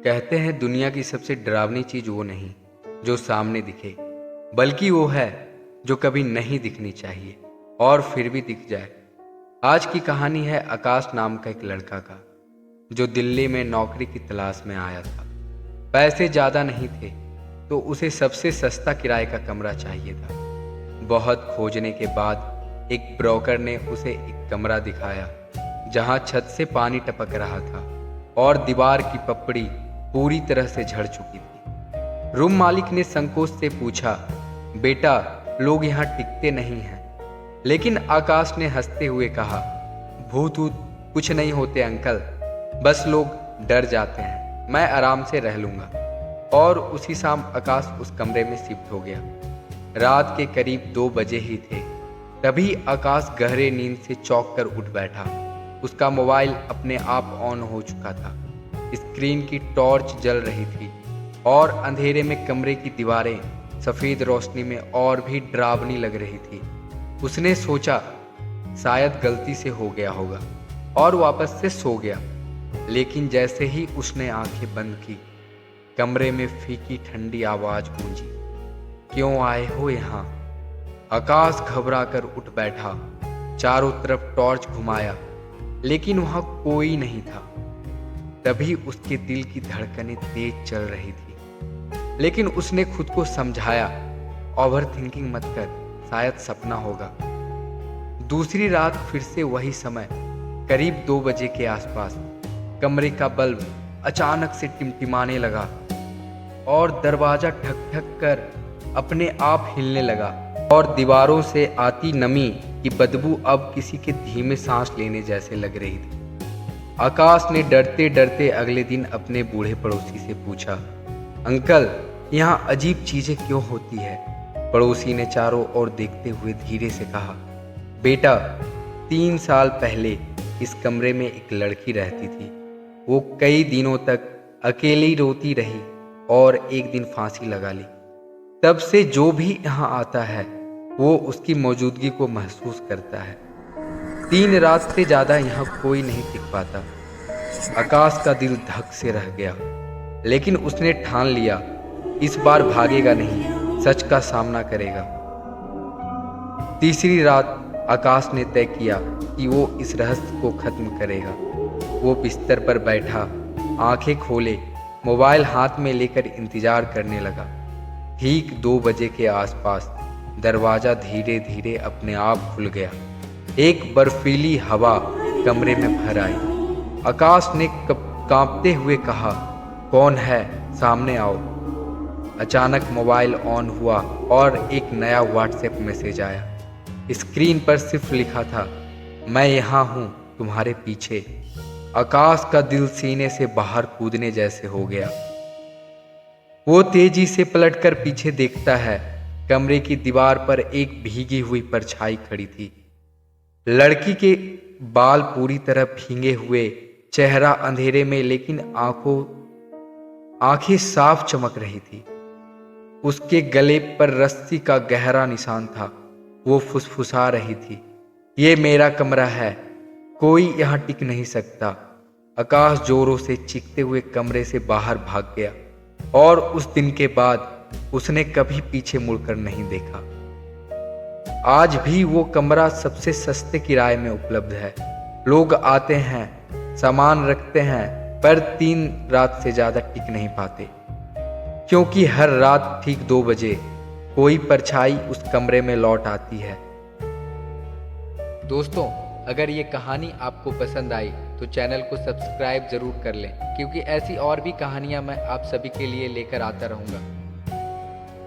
कहते हैं दुनिया की सबसे डरावनी चीज वो नहीं जो सामने दिखे, बल्कि वो है जो कभी नहीं दिखनी चाहिए और फिर भी दिख जाए। आज की कहानी है आकाश नाम का एक लड़का का, जो दिल्ली में नौकरी की तलाश में आया था। पैसे ज़्यादा नहीं थे तो उसे सबसे सस्ता किराए का कमरा चाहिए था। बहुत खोजने के बाद एक ब्रोकर ने उसे एक कमरा दिखाया जहां छत से पानी टपक रहा था और दीवार की पपड़ी पूरी तरह से झड़ चुकी थी। रूम मालिक ने संकोच से पूछा, बेटा, लोग यहाँ टिकते नहीं हैं। लेकिन आकाश ने हंसते हुए कहा, भूत ऊत कुछ नहीं होते अंकल, बस लोग डर जाते हैं, मैं आराम से रह लूँगा। और उसी शाम आकाश उस कमरे में शिफ्ट हो गया। रात के करीब 2 बजे ही थे, तभी आकाश गहरे नींद से चौंक कर उठ बैठा। उसका मोबाइल अपने आप ऑन हो चुका था, स्क्रीन की टॉर्च जल रही थी और अंधेरे में कमरे की दीवारें सफ़ेद रोशनी में और भी डरावनी लग रही थी। उसने सोचा शायद गलती से हो गया होगा और वापस से सो गया। लेकिन जैसे ही उसने आंखें बंद की, कमरे में फीकी ठंडी आवाज गूंजी, क्यों आए हो यहाँ? आकाश घबरा कर उठ बैठा, चारों तरफ टॉर्च घुमाया, लेकिन वहां कोई नहीं था। तभी उसके दिल की धड़कनें तेज चल रही थी, लेकिन उसने खुद को समझाया, ओवर थिंकिंग मत कर, शायद सपना होगा। दूसरी रात फिर से वही समय, करीब 2 बजे के आसपास कमरे का बल्ब अचानक से टिमटिमाने लगा और दरवाजा ठक ठक कर अपने आप हिलने लगा और दीवारों से आती नमी की बदबू अब किसी के धीमे सांस लेने जैसे लग रही थी। आकाश ने डरते डरते अगले दिन अपने बूढ़े पड़ोसी से पूछा, अंकल, यहाँ अजीब चीजें क्यों होती है? पड़ोसी ने चारों ओर देखते हुए धीरे से कहा, बेटा, 3 साल पहले इस कमरे में एक लड़की रहती थी। वो कई दिनों तक अकेली रोती रही और एक दिन फांसी लगा ली। तब से जो भी यहाँ आता है वो उसकी मौजूदगी को महसूस करता है। 3 रात से ज़्यादा यहाँ कोई नहीं टिक पाता। आकाश का दिल धक से रह गया, लेकिन उसने ठान लिया, इस बार भागेगा नहीं, सच का सामना करेगा। तीसरी रात आकाश ने तय किया कि वो इस रहस्य को खत्म करेगा। वो बिस्तर पर बैठा, आंखें खोले, मोबाइल हाथ में लेकर इंतजार करने लगा। ठीक 2 बजे के आसपास दरवाजा धीरे धीरे अपने आप खुल गया। एक बर्फीली हवा कमरे में भर आई। आकाश ने कांपते हुए कहा, कौन है? सामने आओ। अचानक मोबाइल ऑन हुआ और एक नया व्हाट्सएप मैसेज आया। स्क्रीन पर सिर्फ लिखा था, मैं यहाँ हूँ तुम्हारे पीछे। आकाश का दिल सीने से बाहर कूदने जैसे हो गया। वो तेजी से पलटकर पीछे देखता है। कमरे की दीवार पर एक भीगी हुई परछाई खड़ी थी। लड़की के बाल पूरी तरह भीगे हुए, चेहरा अंधेरे में, लेकिन आंखें साफ चमक रही थी। उसके गले पर रस्सी का गहरा निशान था। वो फुसफुसा रही थी, ये मेरा कमरा है, कोई यहाँ टिक नहीं सकता। आकाश जोरों से चीखते हुए कमरे से बाहर भाग गया और उस दिन के बाद उसने कभी पीछे मुड़कर नहीं देखा। आज भी वो कमरा सबसे सस्ते किराए में उपलब्ध है। लोग आते हैं, सामान रखते हैं, पर 3 रात से ज्यादा टिक नहीं पाते, क्योंकि हर रात ठीक 2 बजे कोई परछाई उस कमरे में लौट आती है। दोस्तों, अगर ये कहानी आपको पसंद आई तो चैनल को सब्सक्राइब जरूर कर लें, क्योंकि ऐसी और भी कहानियां मैं आप सभी के लिए लेकर आता रहूँगा।